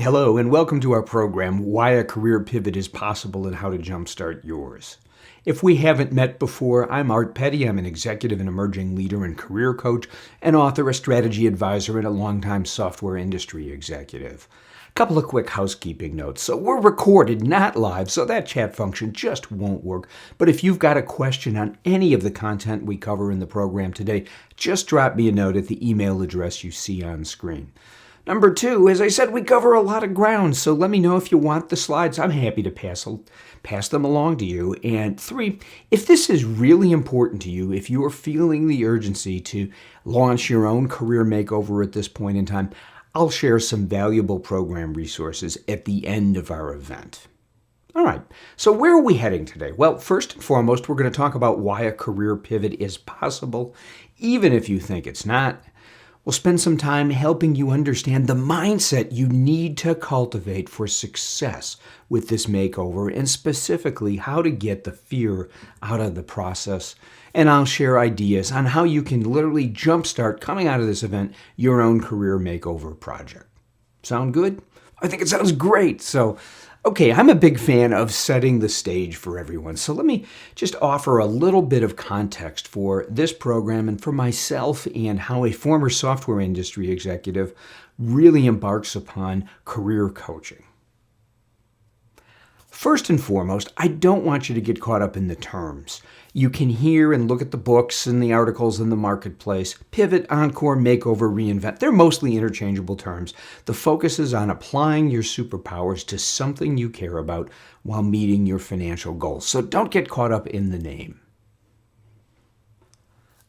Hello, and welcome to our program, Why a Career Pivot is Possible and How to Jumpstart Yours. If we haven't met before, I'm Art Petty. I'm an executive and emerging leader and career coach, an author, a strategy advisor, and a longtime software industry executive. A couple of quick housekeeping notes. So we're recorded, not live, so that chat function just won't work. But if you've got a question on any of the content we cover in the program today, just drop me a note at the email address you see on screen. Number two, as I said, we cover a lot of ground, so let me know if you want the slides. I'm happy to pass them along to you. And three, if this is really important to you, if you're feeling the urgency to launch your own career makeover at this point in time, I'll share some valuable program resources at the end of our event. All right, so where are we heading today? Well, first and foremost, we're going to talk about why a career pivot is possible, even if you think it's not. We'll spend some time helping you understand the mindset you need to cultivate for success with this makeover, and specifically how to get the fear out of the process. And I'll share ideas on how you can literally jumpstart, coming out of this event, your own career makeover project. Sound good? I think it sounds great. So, okay, I'm a big fan of setting the stage for everyone. So let me just offer a little bit of context for this program and for myself and how a former software industry executive really embarks upon career coaching. First and foremost, I don't want you to get caught up in the terms. You can hear and look at the books and the articles in the marketplace. Pivot, encore, makeover, reinvent. They're mostly interchangeable terms. The focus is on applying your superpowers to something you care about while meeting your financial goals. So don't get caught up in the name.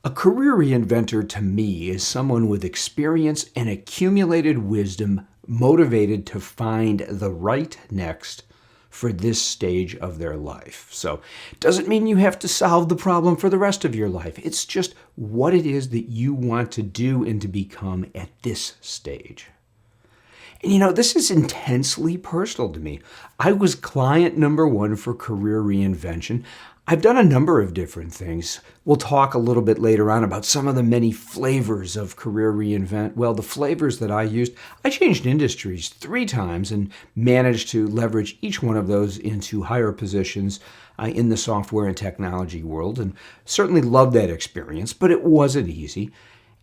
A career reinventor to me is someone with experience and accumulated wisdom, motivated to find the right next for this stage of their life. So it doesn't mean you have to solve the problem for the rest of your life. It's just what it is that you want to do and to become at this stage. And this is intensely personal to me. I was client number one for career reinvention. I've done a number of different things. We'll talk a little bit later on about some of the many flavors of career reinvent. Well, the flavors that I used, I changed industries 3 times and managed to leverage each one of those into higher positions in the software and technology world, and certainly loved that experience, but it wasn't easy.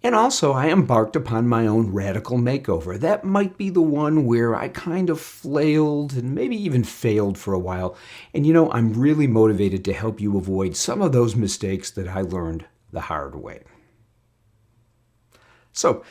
And also, I embarked upon my own radical makeover. That might be the one where I kind of flailed and maybe even failed for a while. And I'm really motivated to help you avoid some of those mistakes that I learned the hard way. So,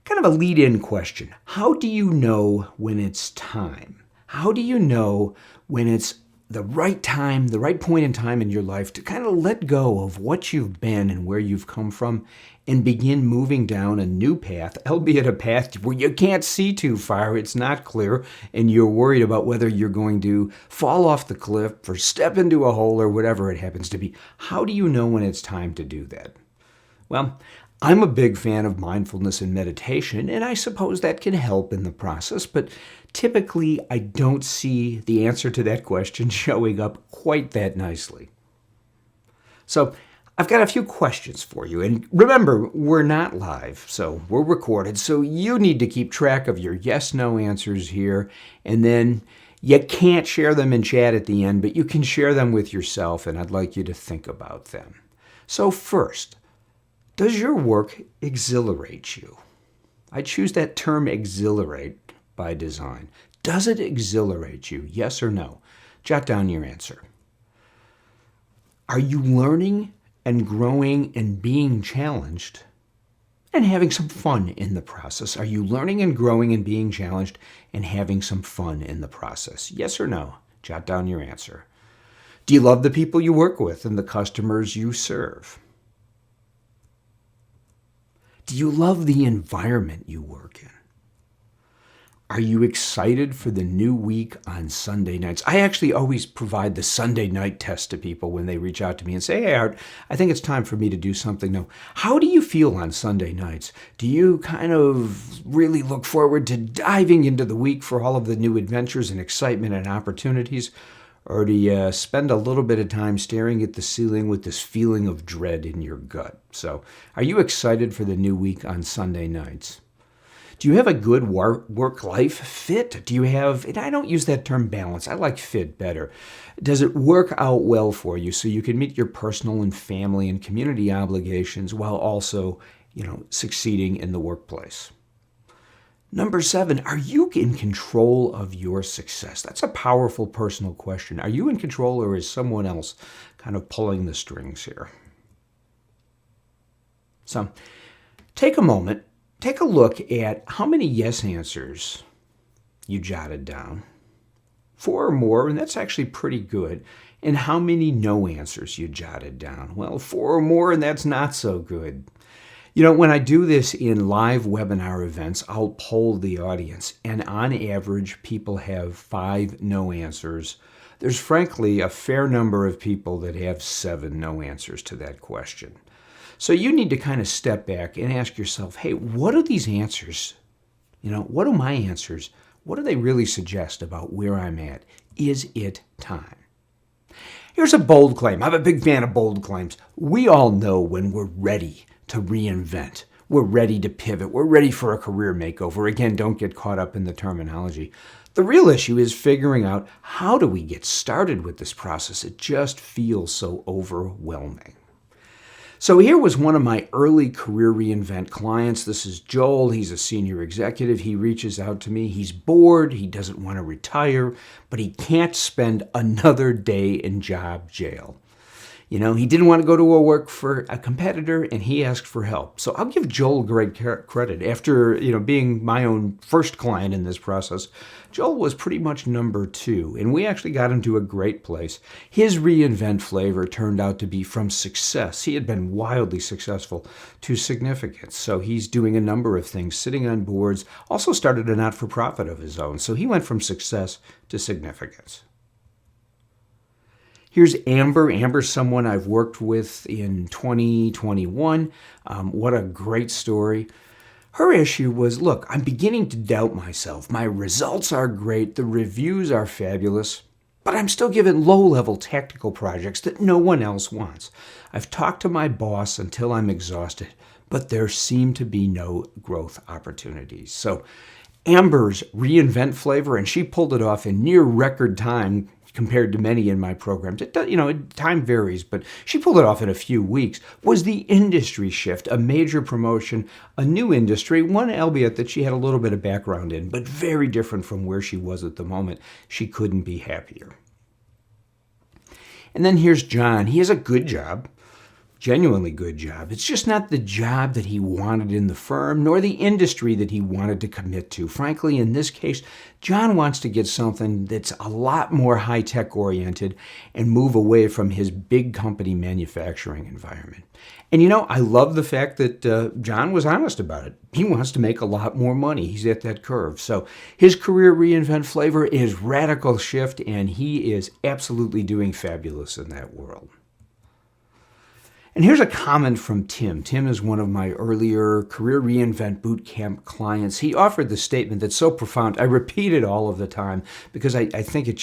kind of a lead-in question. How do you know when it's time? How do you know when it's the right time, the right point in time in your life to kind of let go of what you've been and where you've come from and begin moving down a new path, albeit a path where you can't see too far, it's not clear, and you're worried about whether you're going to fall off the cliff or step into a hole or whatever it happens to be. How do you know when it's time to do that? Well, I'm a big fan of mindfulness and meditation, and I suppose that can help in the process, but typically I don't see the answer to that question showing up quite that nicely. So I've got a few questions for you, and remember, we're not live, so we're recorded, so you need to keep track of your yes-no answers here, and then you can't share them in chat at the end, but you can share them with yourself, and I'd like you to think about them. So first, does your work exhilarate you? I choose that term exhilarate by design. Does it exhilarate you? Yes or no? Jot down your answer. Are you learning and growing and being challenged and having some fun in the process? Are you learning and growing and being challenged and having some fun in the process? Yes or no? Jot down your answer. Do you love the people you work with and the customers you serve? Do you love the environment you work in? Are you excited for the new week on Sunday nights? I actually always provide the Sunday night test to people when they reach out to me and say, hey, Art, I think it's time for me to do something new. How do you feel on Sunday nights? Do you kind of really look forward to diving into the week for all of the new adventures and excitement and opportunities? Or do you spend a little bit of time staring at the ceiling with this feeling of dread in your gut? So, are you excited for the new week on Sunday nights? Do you have a good work-life fit? Do you have, and I don't use that term balance, I like fit better. Does it work out well for you so you can meet your personal and family and community obligations while also, succeeding in the workplace? Number 7, are you in control of your success? That's a powerful personal question. Are you in control, or is someone else kind of pulling the strings here? So take a moment, take a look at how many yes answers you jotted down. 4 or more, and that's actually pretty good. And how many no answers you jotted down? Well, 4 or more, and that's not so good. When I do this in live webinar events, I'll poll the audience, and on average, people have 5 no answers. There's frankly a fair number of people that have 7 no answers to that question. So you need to kind of step back and ask yourself, hey, what are these answers? What are my answers? What do they really suggest about where I'm at? Is it time? Here's a bold claim. I'm a big fan of bold claims. We all know when we're ready to reinvent. We're ready to pivot. We're ready for a career makeover. Again, don't get caught up in the terminology. The real issue is figuring out, how do we get started with this process? It just feels so overwhelming. So here was one of my early career reinvent clients. This is Joel. He's a senior executive. He reaches out to me. He's bored. He doesn't want to retire, but he can't spend another day in job jail. He didn't want to go to work for a competitor, and he asked for help. So I'll give Joel great credit. After, being my own first client in this process, Joel was pretty much number 2, and we actually got him to a great place. His reinvent flavor turned out to be from success. He had been wildly successful to significance. So he's doing a number of things, sitting on boards, also started a not-for-profit of his own. So he went from success to significance. Here's Amber. Amber's someone I've worked with in 2021. What a great story. Her issue was, look, I'm beginning to doubt myself. My results are great. The reviews are fabulous. But I'm still given low-level tactical projects that no one else wants. I've talked to my boss until I'm exhausted, but there seem to be no growth opportunities. So Amber's reinvent flavor, and she pulled it off in near record time compared to many in my programs. Time varies, but she pulled it off in a few weeks, was the industry shift, a major promotion, a new industry, one albeit that she had a little bit of background in, but very different from where she was at the moment. She couldn't be happier. And then here's John. He has a good job. Genuinely good job. It's just not the job that he wanted in the firm, nor the industry that he wanted to commit to. Frankly, in this case, John wants to get something that's a lot more high-tech oriented and move away from his big company manufacturing environment. And I love the fact that John was honest about it. He wants to make a lot more money. He's at that curve. So his career reinvent flavor is radical shift, and he is absolutely doing fabulous in that world. And here's a comment from Tim. Tim is one of my earlier Career Reinvent Bootcamp clients. He offered the statement that's so profound. I repeat it all of the time because I think it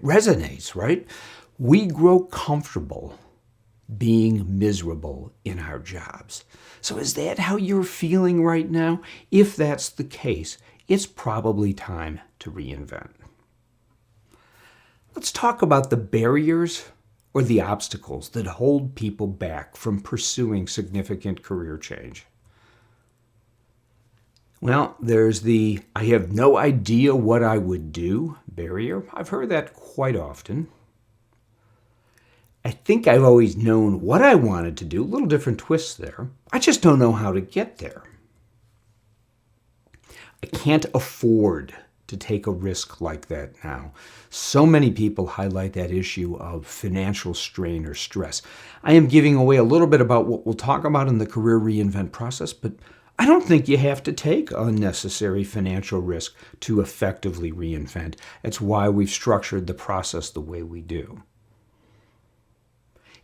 resonates, right? We grow comfortable being miserable in our jobs. So is that how you're feeling right now? If that's the case, it's probably time to reinvent. Let's talk about the barriers or the obstacles that hold people back from pursuing significant career change. Well, there's the I have no idea what I would do barrier. I've heard that quite often. I think I've always known what I wanted to do, a little different twists there. I just don't know how to get there. I can't afford to take a risk like that now. So many people highlight that issue of financial strain or stress. I am giving away a little bit about what we'll talk about in the career reinvent process, but I don't think you have to take unnecessary financial risk to effectively reinvent. That's why we've structured the process the way we do.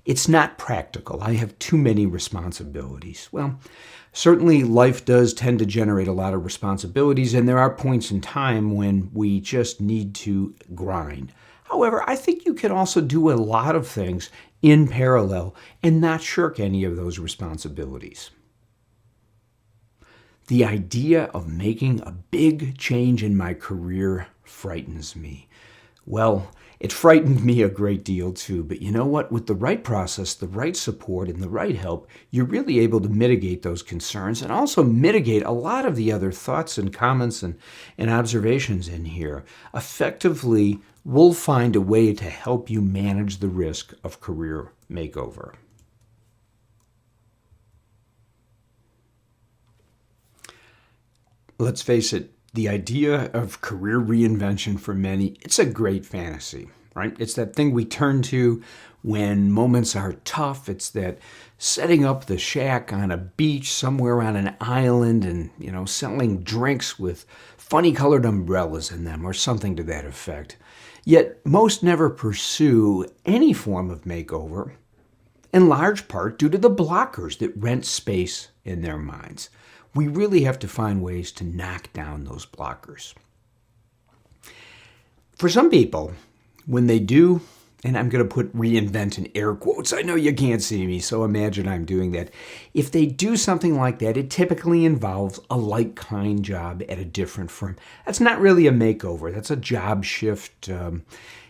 It's not practical. I have too many responsibilities. Well, certainly life does tend to generate a lot of responsibilities, and there are points in time when we just need to grind. However, I think you can also do a lot of things in parallel and not shirk any of those responsibilities. The idea of making a big change in my career frightens me. Well, it frightened me a great deal too, but you know what? With the right process, the right support, and the right help, you're really able to mitigate those concerns and also mitigate a lot of the other thoughts and comments and observations in here. Effectively, we'll find a way to help you manage the risk of career makeover. Let's face it, the idea of career reinvention for many, it's a great fantasy, right? It's that thing we turn to when moments are tough. It's that setting up the shack on a beach somewhere on an island and, selling drinks with funny colored umbrellas in them or something to that effect. Yet most never pursue any form of makeover, in large part due to the blockers that rent space in their minds. We really have to find ways to knock down those blockers. For some people, when they do, and I'm going to put reinvent in air quotes, I know you can't see me, so imagine I'm doing that. If they do something like that, it typically involves a like-kind job at a different firm. That's not really a makeover. That's a job shift.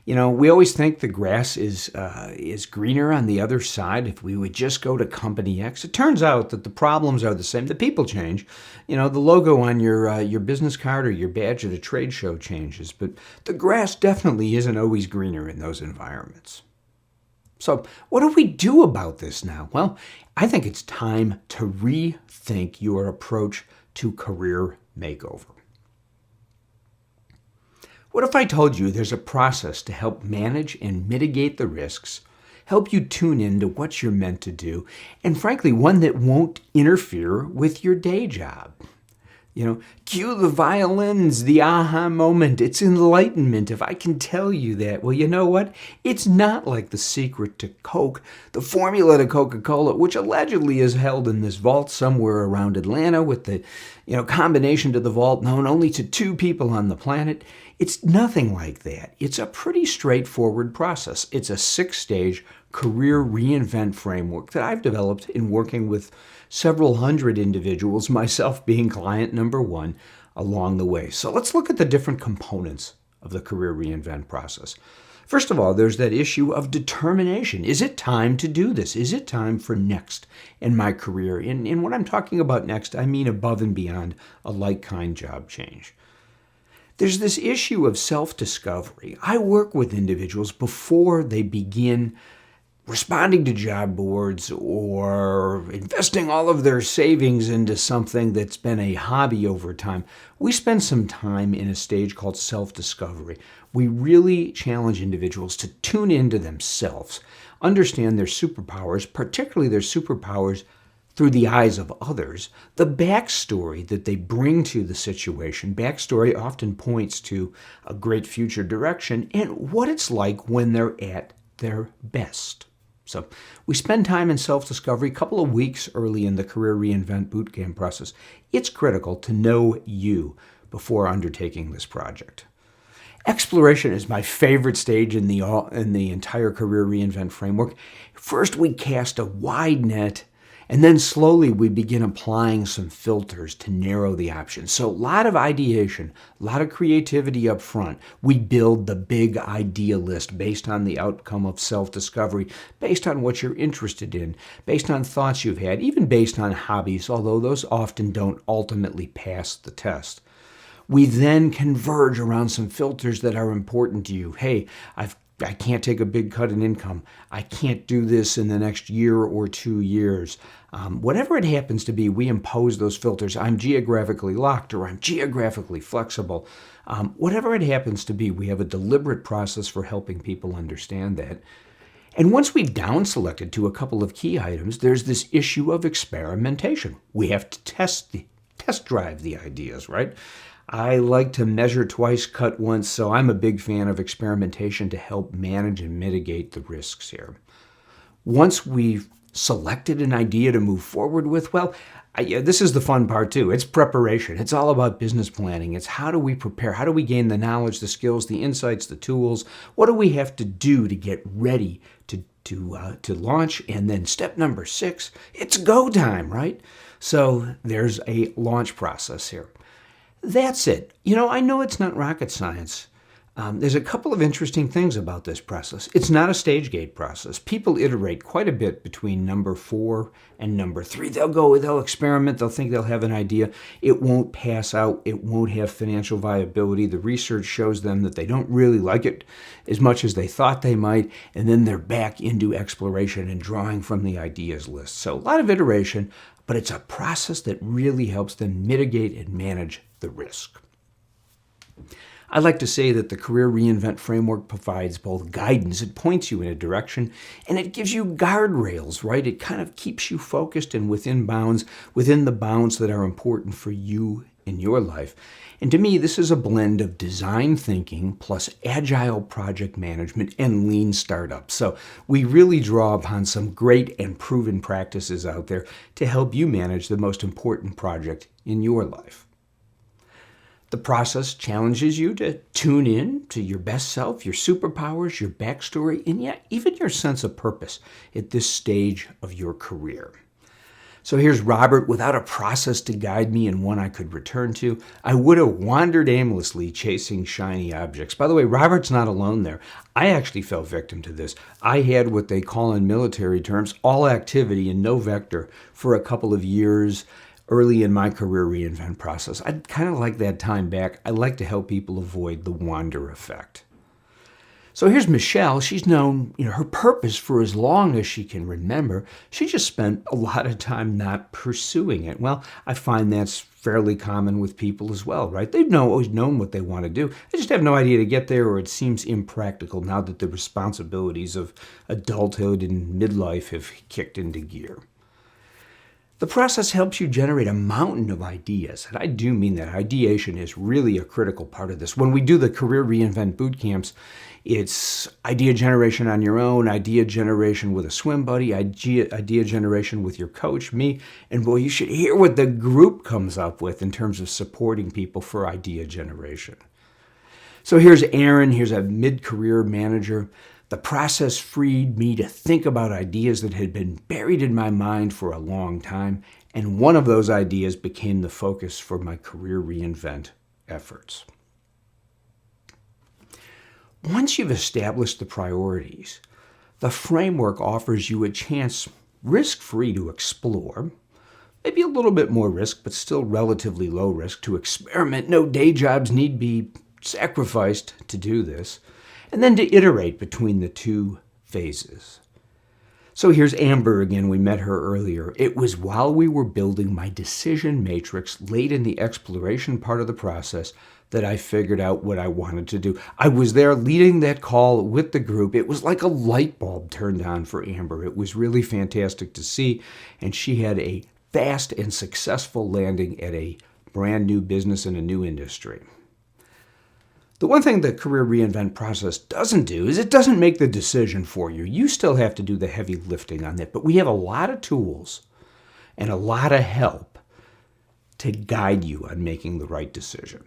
We always think the grass is greener on the other side if we would just go to company X. It turns out that the problems are the same. The people change. The logo on your business card or your badge at a trade show changes, but the grass definitely isn't always greener in those environments. So what do we do about this now? Well, I think it's time to rethink your approach to career makeover. What if I told you there's a process to help manage and mitigate the risks, help you tune into what you're meant to do, and frankly, one that won't interfere with your day job? Cue the violins, the aha moment. It's enlightenment if I can tell you that. Well, you know what? It's not like the secret to Coke, the formula to Coca-Cola, which allegedly is held in this vault somewhere around Atlanta with the, combination to the vault known only to 2 people on the planet. It's nothing like that. It's a pretty straightforward process. It's a 6-stage career reinvent framework that I've developed in working with several hundred individuals, myself being client number 1 along the way. So let's look at the different components of the career reinvent process. First of all, there's that issue of determination. Is it time to do this? Is it time for next in my career? And when I'm talking about next, I mean above and beyond a like-kind job change. There's this issue of self-discovery. I work with individuals before they begin responding to job boards or investing all of their savings into something that's been a hobby over time. We spend some time in a stage called self-discovery. We really challenge individuals to tune into themselves, understand their superpowers, particularly their superpowers through the eyes of others, the backstory that they bring to the situation. Backstory often points to a great future direction and what it's like when they're at their best. So we spend time in self-discovery, a couple of weeks early in the Career Reinvent Bootcamp process. It's critical to know you before undertaking this project. Exploration is my favorite stage in the entire Career Reinvent framework. First, we cast a wide net, and then slowly we begin applying some filters to narrow the options. So a lot of ideation, a lot of creativity up front. We build the big idea list based on the outcome of self-discovery, based on what you're interested in, based on thoughts you've had, even based on hobbies, although those often don't ultimately pass the test. We then converge around some filters that are important to you. Hey, I can't take a big cut in income. I can't do this in the next year or 2 years. Whatever it happens to be, we impose those filters. I'm geographically locked or I'm geographically flexible. Whatever it happens to be, we have a deliberate process for helping people understand that. And once we've down-selected to a couple of key items, there's this issue of experimentation. We have to test drive the ideas, right? I like to measure twice, cut once, so I'm a big fan of experimentation to help manage and mitigate the risks here. Once we've selected an idea to move forward with, this is the fun part too. It's preparation. It's all about business planning. It's how do we prepare? How do we gain the knowledge, the skills, the insights, the tools? What do we have to do to get ready to to launch. And then step number 6, it's go time, right? So there's a launch process here. That's it. I know it's not rocket science. There's a couple of interesting things about this process. It's not a stage gate process. People iterate quite a bit between number 4 and number 3. They'll experiment, they'll think they'll have an idea. It won't pass out, it won't have financial viability. The research shows them that they don't really like it as much as they thought they might, and then they're back into exploration and drawing from the ideas list. So a lot of iteration, but it's a process that really helps them mitigate and manage the risk. I like to say that the Career Reinvent framework provides both guidance, it points you in a direction, and it gives you guardrails, right? It kind of keeps you focused and within the bounds that are important for you in your life. And to me, this is a blend of design thinking plus agile project management and lean startup. So we really draw upon some great and proven practices out there to help you manage the most important project in your life. The process challenges you to tune in to your best self, your superpowers, your backstory, and yet even your sense of purpose at this stage of your career. So here's Robert without a process to guide me and one I could return to. I would have wandered aimlessly chasing shiny objects. By the way, Robert's not alone there. I actually fell victim to this. I had what they call in military terms all activity and no vector for a couple of years early in my career reinvent process. I'd kind of like that time back. I like to help people avoid the wander effect. So here's Michelle. She's known, her purpose for as long as she can remember. She just spent a lot of time not pursuing it. Well, I find that's fairly common with people as well, right? They've always known what they want to do. They just have no idea to get there, or it seems impractical now that the responsibilities of adulthood and midlife have kicked into gear. The process helps you generate a mountain of ideas, and I do mean that. Ideation is really a critical part of this. When we do the Career Reinvent boot camps, it's idea generation on your own, idea generation with a swim buddy, idea generation with your coach, me, and boy, you should hear what the group comes up with in terms of supporting people for idea generation. So here's Aaron, here's a mid-career manager. The process freed me to think about ideas that had been buried in my mind for a long time, and one of those ideas became the focus for my Career Reinvent efforts. Once you've established the priorities, the framework offers you a chance, risk-free, to explore, maybe a little bit more risk, but still relatively low risk, to experiment. No day jobs need be sacrificed to do this. And then to iterate between the two phases. So here's Amber again. We met her earlier. It was while we were building my decision matrix late in the exploration part of the process that I figured out what I wanted to do. I was there leading that call with the group. It was like a light bulb turned on for Amber. It was really fantastic to see, and she had a fast and successful landing at a brand new business in a new industry. The one thing the Career Reinvent process doesn't do is it doesn't make the decision for you. You still have to do the heavy lifting on that, but we have a lot of tools and a lot of help to guide you on making the right decision.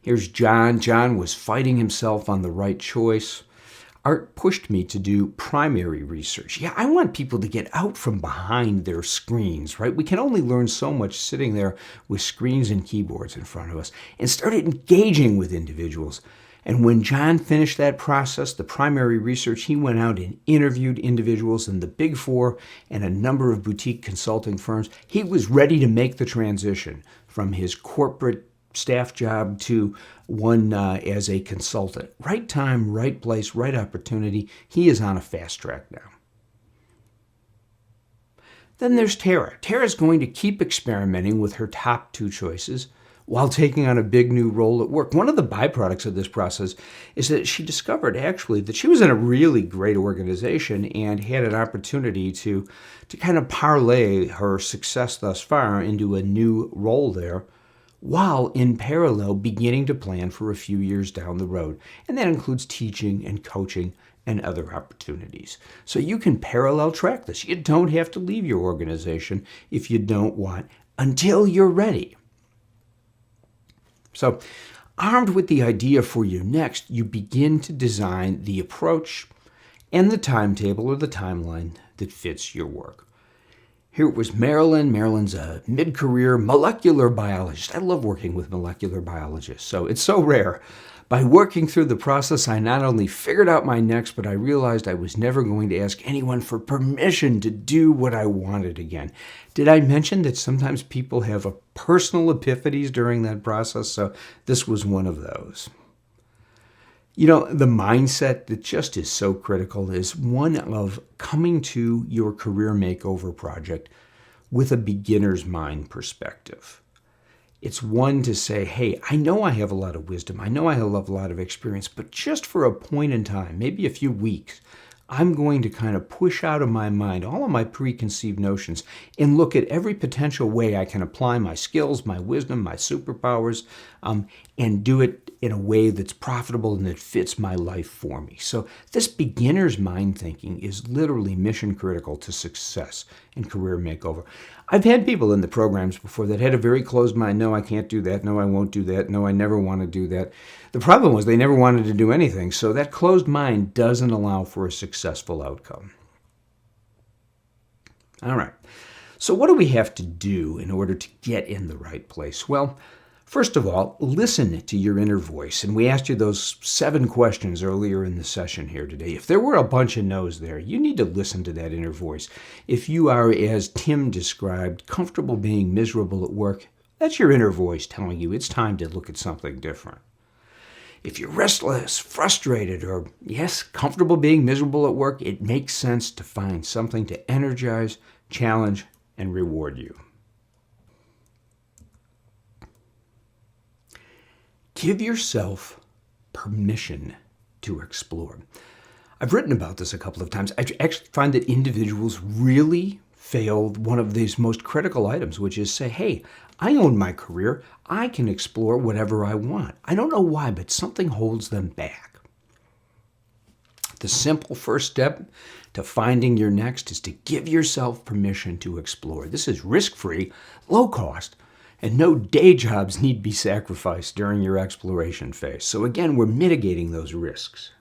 Here's John. John was fighting himself on the right choice. Art pushed me to do primary research. Yeah, I want people to get out from behind their screens, right? We can only learn so much sitting there with screens and keyboards in front of us, and started engaging with individuals. And when John finished that process, the primary research, he went out and interviewed individuals in the Big Four and a number of boutique consulting firms. He was ready to make the transition from his corporate staff job to one as a consultant. Right time, right place, right opportunity. He is on a fast track now. Then there's Tara. Tara's going to keep experimenting with her top 2 choices while taking on a big new role at work. One of the byproducts of this process is that she discovered actually that she was in a really great organization and had an opportunity to kind of parlay her success thus far into a new role there, while in parallel beginning to plan for a few years down the road. And that includes teaching and coaching and other opportunities. So you can parallel track this. You don't have to leave your organization if you don't want until you're ready. So armed with the idea for your next, you begin to design the approach, and the timetable or the timeline that fits your work. Here it was Marilyn. Marilyn's a mid-career molecular biologist. I love working with molecular biologists, so it's so rare. By working through the process, I not only figured out my next, but I realized I was never going to ask anyone for permission to do what I wanted again. Did I mention that sometimes people have personal epiphanies during that process? So this was one of those. You know, the mindset that just is so critical is one of coming to your career makeover project with a beginner's mind perspective. It's one to say, hey, I know I have a lot of wisdom. I know I have a lot of experience, but just for a point in time, maybe a few weeks, I'm going to kind of push out of my mind all of my preconceived notions and look at every potential way I can apply my skills, my wisdom, my superpowers, and do it in a way that's profitable and that fits my life for me. So this beginner's mind thinking is literally mission critical to success in career makeover. I've had people in the programs before that had a very closed mind. No, I can't do that. No, I won't do that. No, I never want to do that. The problem was they never wanted to do anything. So that closed mind doesn't allow for a successful outcome. All right. So what do we have to do in order to get in the right place? Well, first of all, listen to your inner voice. And we asked you those 7 questions earlier in the session here today. If there were a bunch of no's there, you need to listen to that inner voice. If you are, as Tim described, comfortable being miserable at work, that's your inner voice telling you it's time to look at something different. If you're restless, frustrated, or, yes, comfortable being miserable at work, it makes sense to find something to energize, challenge, and reward you. Give yourself permission to explore. I've written about this a couple of times. I actually find that individuals really fail one of these most critical items, which is say, hey, I own my career. I can explore whatever I want. I don't know why, but something holds them back. The simple first step to finding your next is to give yourself permission to explore. This is risk-free, low cost, and no day jobs need be sacrificed during your exploration phase. So again, we're mitigating those risks.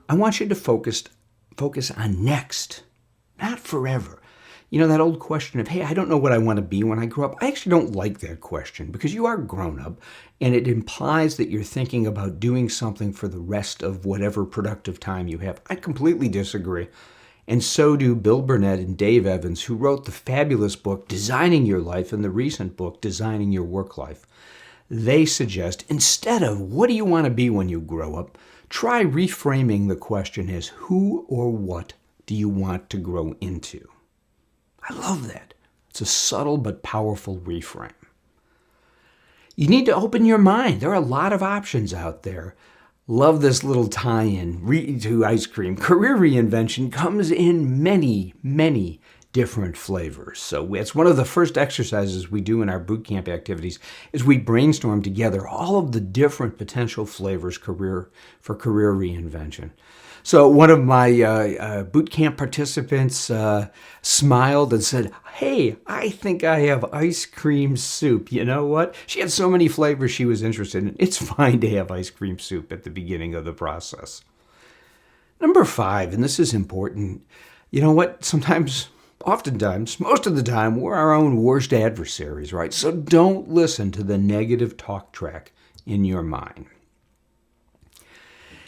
I want you to focus on next, not forever. You know, that old question of, hey, I don't know what I want to be when I grow up. I actually don't like that question because you are grown up and it implies that you're thinking about doing something for the rest of whatever productive time you have. I completely disagree. And so do Bill Burnett and Dave Evans, who wrote the fabulous book, Designing Your Life, and the recent book, Designing Your Work Life. They suggest, instead of what do you want to be when you grow up, try reframing the question as who or what do you want to grow into? I love that. It's a subtle but powerful reframe. You need to open your mind. There are a lot of options out there. Love this little tie-in to ice cream. Career reinvention comes in many, many different flavors. So it's one of the first exercises we do in our boot camp activities is we brainstorm together all of the different potential flavors for career reinvention. So one of my boot camp participants smiled and said, hey, I think I have ice cream soup. You know what? She had so many flavors she was interested in. It's fine to have ice cream soup at the beginning of the process. Number 5, and this is important, you know what? Oftentimes, most of the time, we're our own worst adversaries, right? So don't listen to the negative talk track in your mind.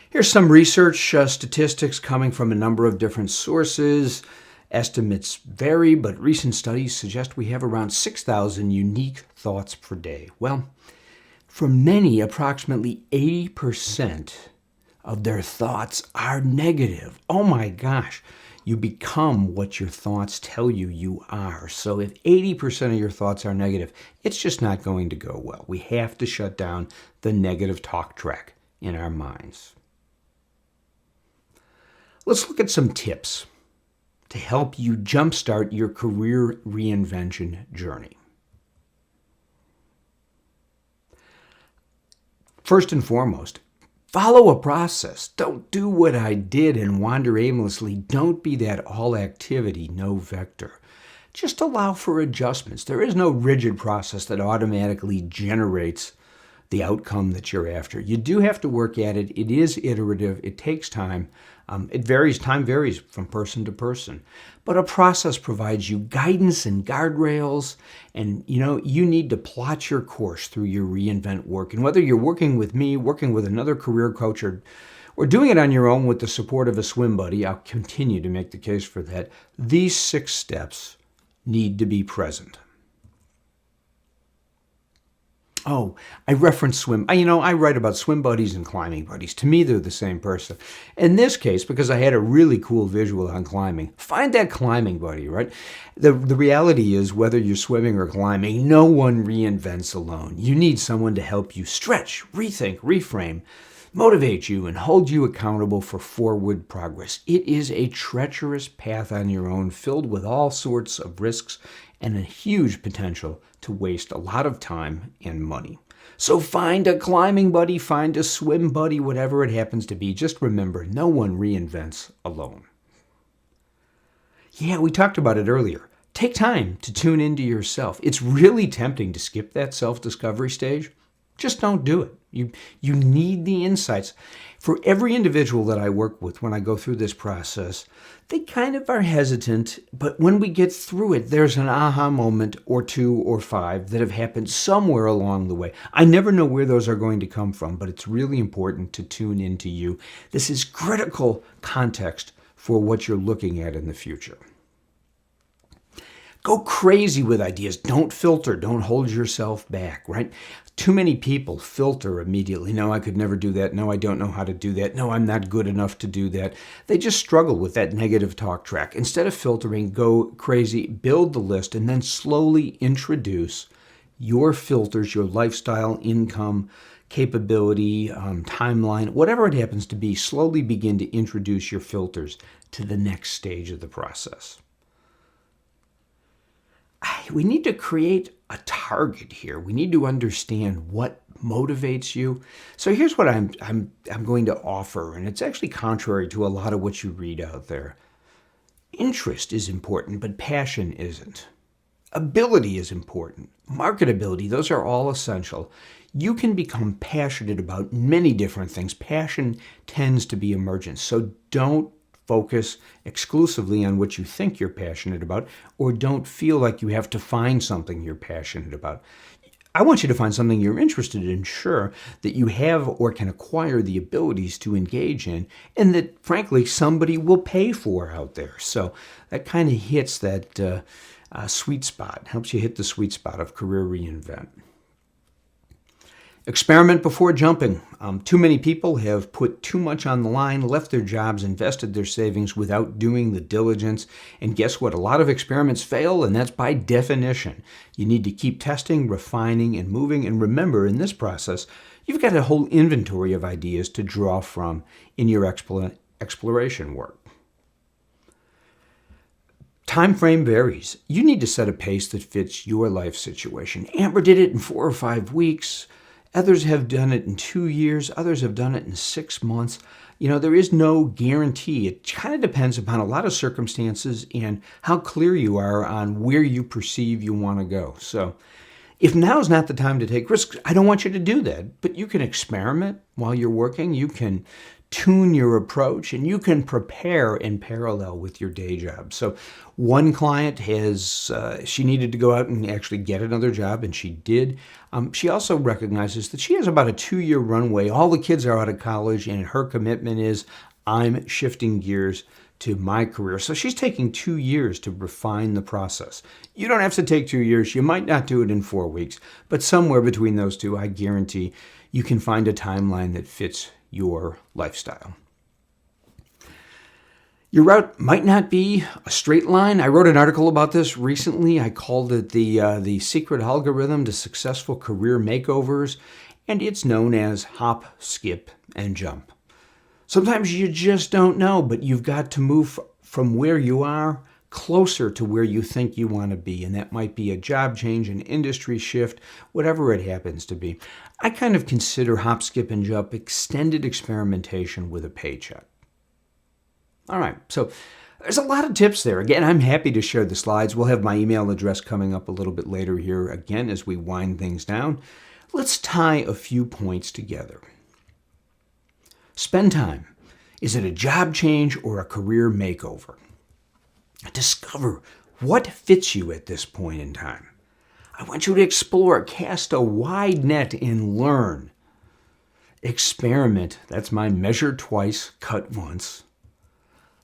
Here's some research statistics coming from a number of different sources. Estimates vary, but recent studies suggest we have around 6,000 unique thoughts per day. Well, for many, approximately 80% of their thoughts are negative. Oh my gosh, you become what your thoughts tell you you are. So if 80% of your thoughts are negative, it's just not going to go well. We have to shut down the negative talk track in our minds. Let's look at some tips to help you jumpstart your career reinvention journey. First and foremost, follow a process. Don't do what I did and wander aimlessly. Don't be that all activity, no vector. Just allow for adjustments. There is no rigid process that automatically generates the outcome that you're after. You do have to work at it. It is iterative. It takes time. Time varies from person to person. But a process provides you guidance and guardrails, and you need to plot your course through your reinvent work. And whether you're working with me, working with another career coach, or doing it on your own with the support of a swim buddy, I'll continue to make the case for that. These 6 steps need to be present. Oh, I reference swim. I write about swim buddies and climbing buddies. To me, they're the same person. In this case, because I had a really cool visual on climbing, find that climbing buddy, right? The reality is, whether you're swimming or climbing, no one reinvents alone. You need someone to help you stretch, rethink, reframe, motivate you, and hold you accountable for forward progress. It is a treacherous path on your own, filled with all sorts of risks and a huge potential to waste a lot of time and money. So find a climbing buddy, find a swim buddy, whatever it happens to be. Just remember, no one reinvents alone. Yeah, we talked about it earlier. Take time to tune into yourself. It's really tempting to skip that self-discovery stage. Just don't do it. You need the insights. For every individual that I work with when I go through this process, they kind of are hesitant, but when we get through it, there's an aha moment or 2 or 5 that have happened somewhere along the way. I never know where those are going to come from, but it's really important to tune into you. This is critical context for what you're looking at in the future. Go crazy with ideas. Don't filter. Don't hold yourself back, right? Too many people filter immediately. No, I could never do that. No, I don't know how to do that. No, I'm not good enough to do that. They just struggle with that negative talk track. Instead of filtering, go crazy, build the list, and then slowly introduce your filters, your lifestyle, income, capability, timeline, whatever it happens to be. Slowly begin to introduce your filters to the next stage of the process. We need to create a target here. We need to understand what motivates you. So here's what I'm going to offer, and it's actually contrary to a lot of what you read out there. Interest is important, but passion isn't. Ability is important. Marketability, those are all essential. You can become passionate about many different things. Passion tends to be emergent, so don't focus exclusively on what you think you're passionate about, or don't feel like you have to find something you're passionate about. I want you to find something you're interested in, sure, that you have or can acquire the abilities to engage in, and that, frankly, somebody will pay for out there. So that kind of hits that sweet spot, helps you hit the sweet spot of career reinvent. Experiment before jumping. Too many people have put too much on the line, left their jobs, invested their savings without doing the diligence. And guess what? A lot of experiments fail, and that's by definition. You need to keep testing, refining, and moving. And remember, in this process, you've got a whole inventory of ideas to draw from in your exploration work. Time frame varies. You need to set a pace that fits your life situation. Amber did it in 4 or 5 weeks. Others have done it in 2 years. Others have done it in 6 months. There is no guarantee. It kind of depends upon a lot of circumstances and how clear you are on where you perceive you want to go. So if now is not the time to take risks, I don't want you to do that. But you can experiment while you're working. You can tune your approach, and you can prepare in parallel with your day job. So one client she needed to go out and actually get another job, and she did. She also recognizes that she has about a 2-year runway. All the kids are out of college, and her commitment is, I'm shifting gears to my career. So she's taking 2 years to refine the process. You don't have to take 2 years. You might not do it in 4 weeks, but somewhere between those two, I guarantee you can find a timeline that fits your lifestyle. Your route might not be a straight line. I wrote an article about this recently. I called it the secret algorithm to successful career makeovers, and it's known as hop, skip, and jump. Sometimes you just don't know, but you've got to move from where you are closer to where you think you want to be, and that might be a job change, an industry shift, whatever it happens to be. I kind of consider hop, skip, and jump extended experimentation with a paycheck. All right, so there's a lot of tips there. Again, I'm happy to share the slides. We'll have my email address coming up a little bit later here again as we wind things down. Let's tie a few points together. Spend time. Is it a job change or a career makeover? Discover what fits you at this point in time. I want you to explore, cast a wide net, and learn. Experiment. That's my measure twice, cut once.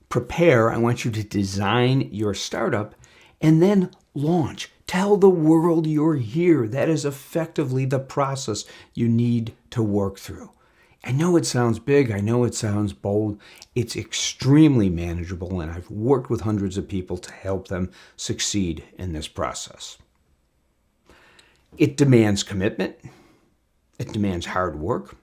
Prepare. I want you to design your startup and then launch. Tell the world you're here. That is effectively the process you need to work through. I know it sounds big. I know it sounds bold. It's extremely manageable, and I've worked with hundreds of people to help them succeed in this process. It demands commitment. It demands hard work.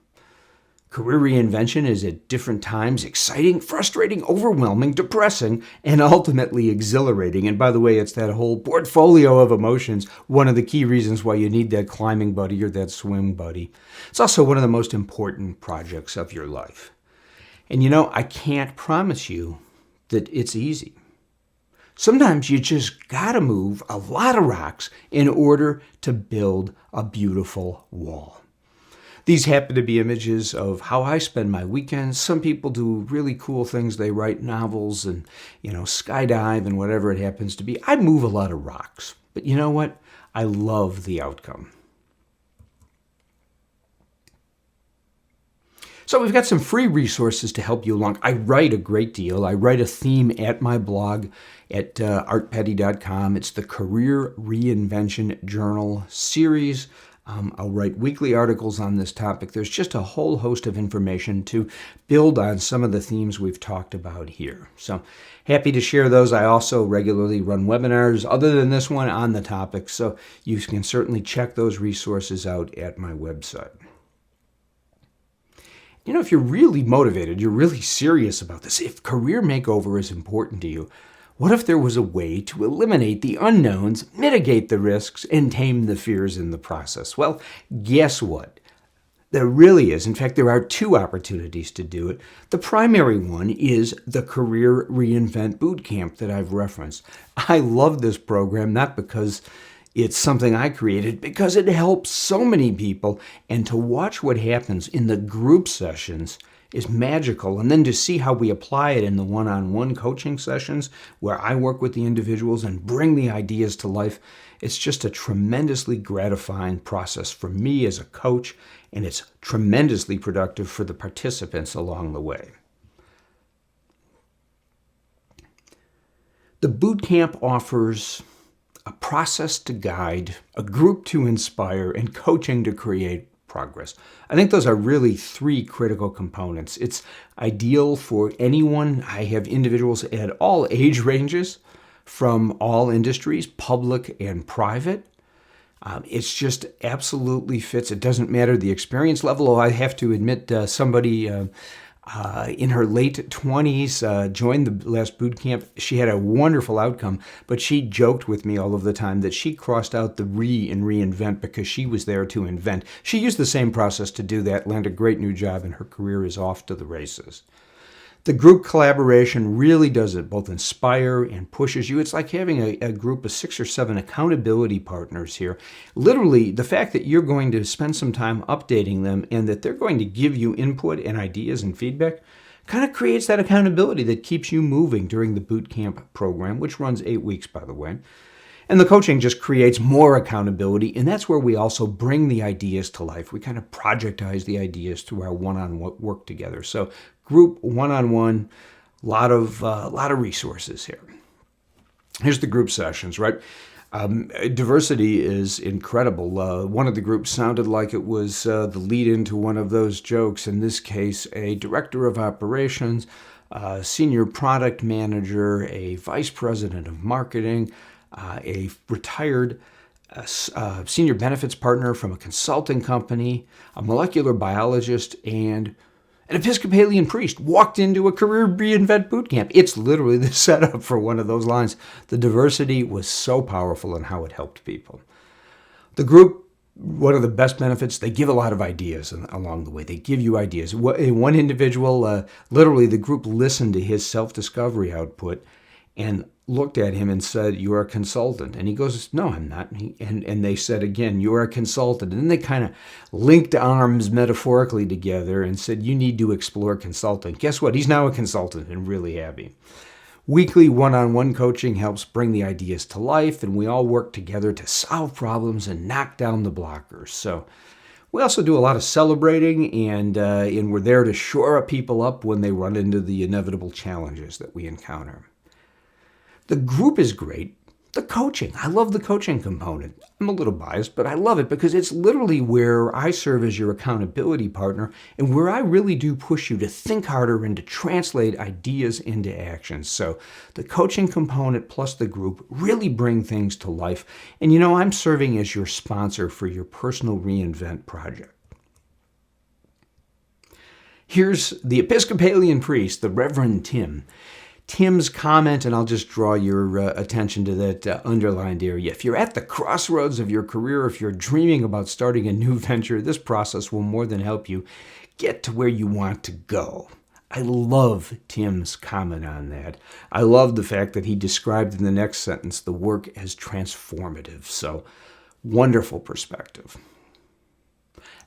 Career reinvention is at different times exciting, frustrating, overwhelming, depressing, and ultimately exhilarating. And by the way, it's that whole portfolio of emotions, one of the key reasons why you need that climbing buddy or that swim buddy. It's also one of the most important projects of your life. And I can't promise you that it's easy. Sometimes you just gotta move a lot of rocks in order to build a beautiful wall. These happen to be images of how I spend my weekends. Some people do really cool things. They write novels and, skydive and whatever it happens to be. I move a lot of rocks. But you know what? I love the outcome. So we've got some free resources to help you along. I write a great deal. I write a theme at my blog at artpetty.com. It's the Career Reinvention Journal series. I'll write weekly articles on this topic. There's just a whole host of information to build on some of the themes we've talked about here. So happy to share those. I also regularly run webinars other than this one on the topic, so you can certainly check those resources out at my website. If you're really motivated, you're really serious about this, if career makeover is important to you, what if there was a way to eliminate the unknowns, mitigate the risks, and tame the fears in the process? Well, guess what? There really is. In fact, there are two opportunities to do it. The primary one is the Career Reinvent Bootcamp that I've referenced. I love this program, not because it's something I created, because it helps so many people, and to watch what happens in the group sessions is magical. And then to see how we apply it in the one-on-one coaching sessions where I work with the individuals and bring the ideas to life, it's just a tremendously gratifying process for me as a coach, and it's tremendously productive for the participants along the way. The bootcamp offers a process to guide, a group to inspire, and coaching to create progress. I think those are really three critical components. It's ideal for anyone. I have individuals at all age ranges from all industries, public and private. It's just absolutely fits. It doesn't matter the experience level. I have to admit, somebody in her late 20s joined the last boot camp. She had a wonderful outcome, but she joked with me all of the time that she crossed out the re in reinvent because she was there to invent. She used the same process to do that, landed a great new job, and her career is off to the races. The group collaboration really does it, both inspire and pushes you. It's like having a group of 6 or 7 accountability partners here. Literally, the fact that you're going to spend some time updating them and that they're going to give you input and ideas and feedback kind of creates that accountability that keeps you moving during the boot camp program, which runs 8 weeks, by the way. And the coaching just creates more accountability, and that's where we also bring the ideas to life. We kind of projectize the ideas through our one-on-one work together. So group, one-on-one, lot of resources here. Here's the group sessions, right? Diversity is incredible. One of the groups sounded like it was the lead into one of those jokes. In this case, a director of operations, a senior product manager, a vice president of marketing, a retired senior benefits partner from a consulting company, a molecular biologist, and an Episcopalian priest walked into a Career Reinvent bootcamp. It's literally the setup for one of those lines. The diversity was so powerful in how it helped people. The group, one of the best benefits, they give a lot of ideas along the way. They give you ideas. One individual, literally the group listened to his self-discovery output and looked at him and said, "You're a consultant." And he goes, "No, I'm not." And they said again, "You're a consultant." And then they kind of linked arms metaphorically together and said, "You need to explore consulting." Guess what? He's now a consultant and really happy. Weekly one-on-one coaching helps bring the ideas to life, and we all work together to solve problems and knock down the blockers. So we also do a lot of celebrating, and we're there to shore people up when they run into the inevitable challenges that we encounter. The group is great. The coaching, I love the coaching component. I'm a little biased, but I love it because it's literally where I serve as your accountability partner and where I really do push you to think harder and to translate ideas into action. So the coaching component plus the group really bring things to life. And I'm serving as your sponsor for your personal Reinvent project. Here's the Episcopalian priest, the Reverend Tim. Tim's comment, and I'll just draw your attention to that underlined area. If you're at the crossroads of your career, if you're dreaming about starting a new venture, this process will more than help you get to where you want to go. I love Tim's comment on that. I love the fact that he described in the next sentence the work as transformative. So, wonderful perspective.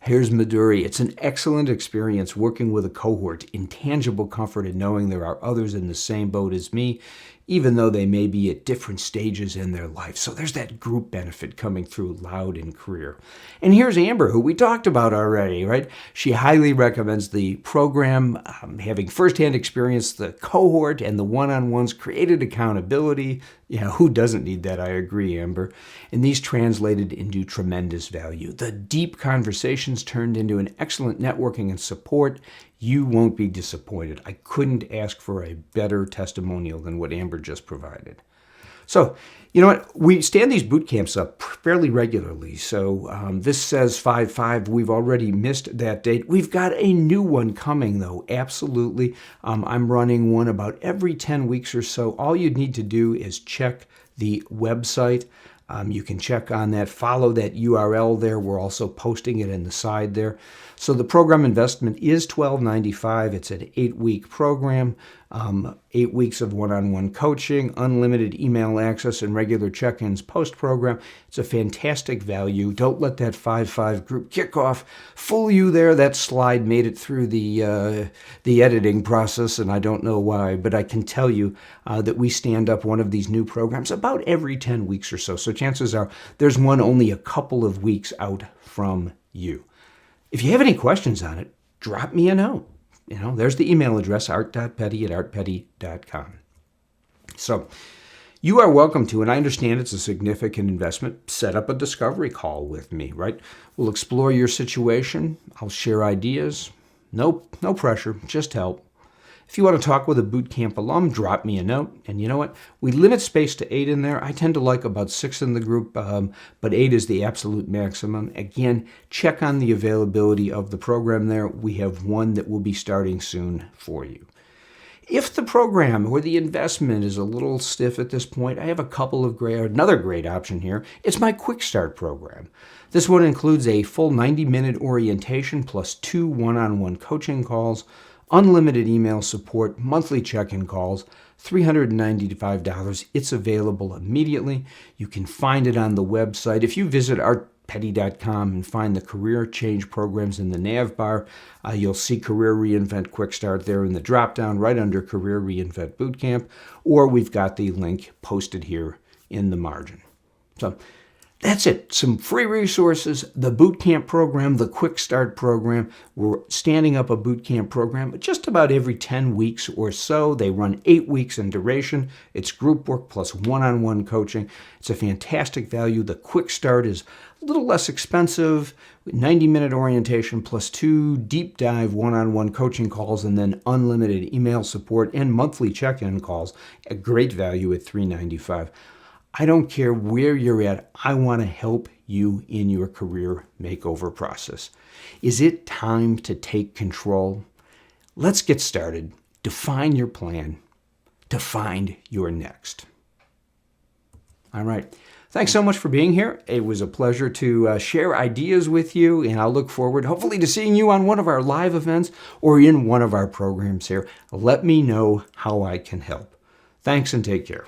Here's Maduri. It's an excellent experience working with a cohort, intangible comfort in knowing there are others in the same boat as me, even though they may be at different stages in their life. So there's that group benefit coming through loud in career. And here's Amber, who we talked about already, right? She highly recommends the program, having firsthand experience, the cohort and the one-on-ones, created accountability. Yeah, who doesn't need that? I agree, Amber. And these translated into tremendous value. The deep conversations turned into an excellent networking and support. You won't be disappointed. I couldn't ask for a better testimonial than what Amber just provided. So, you know what? We stand these boot camps up fairly regularly. So this says 5/5. We've already missed that date. We've got a new one coming, though. Absolutely. I'm running one about every 10 weeks or so. All you'd need to do is check the website. You can check on that, follow that URL there. We're also posting it in the side there. So the program investment is $12.95. It's an 8-week program, 8 weeks of one-on-one coaching, unlimited email access, and regular check-ins post-program. It's a fantastic value. Don't let that 5/5 group kickoff fool you there. That slide made it through the editing process, and I don't know why, but I can tell you that we stand up one of these new programs about every 10 weeks or so. So chances are there's one only a couple of weeks out from you. If you have any questions on it, drop me a note. There's the email address, art.petty@artpetty.com. So you are welcome to, and I understand it's a significant investment, set up a discovery call with me, right? We'll explore your situation. I'll share ideas. No pressure, just help. If you want to talk with a boot camp alum, drop me a note. And you know what? We limit space to 8 in there. I tend to like about 6 in the group, but 8 is the absolute maximum. Again, check on the availability of the program there. We have one that will be starting soon for you. If the program or the investment is a little stiff at this point, I have another great option here. It's my Quick Start program. This one includes a full 90-minute orientation plus 2 one-on-one coaching calls, unlimited email support, monthly check-in calls, $395. It's available immediately. You can find it on the website. If you visit artpetty.com and find the career change programs in the nav bar, you'll see Career Reinvent Quick Start there in the drop-down right under Career Reinvent Bootcamp, or we've got the link posted here in the margin. So that's it. Some free resources, the bootcamp program, the Quick Start program. We're standing up a bootcamp program just about every 10 weeks or so. They run 8 weeks in duration. It's group work plus one-on-one coaching. It's a fantastic value. The Quick Start is a little less expensive, 90-minute orientation plus 2 deep dive one-on-one coaching calls, and then unlimited email support and monthly check-in calls. A great value at $395. I don't care where you're at. I want to help you in your career makeover process. Is it time to take control? Let's get started. Define your plan to find your next. All right. Thanks so much for being here. It was a pleasure to share ideas with you, and I'll look forward, hopefully, to seeing you on one of our live events or in one of our programs here. Let me know how I can help. Thanks and take care.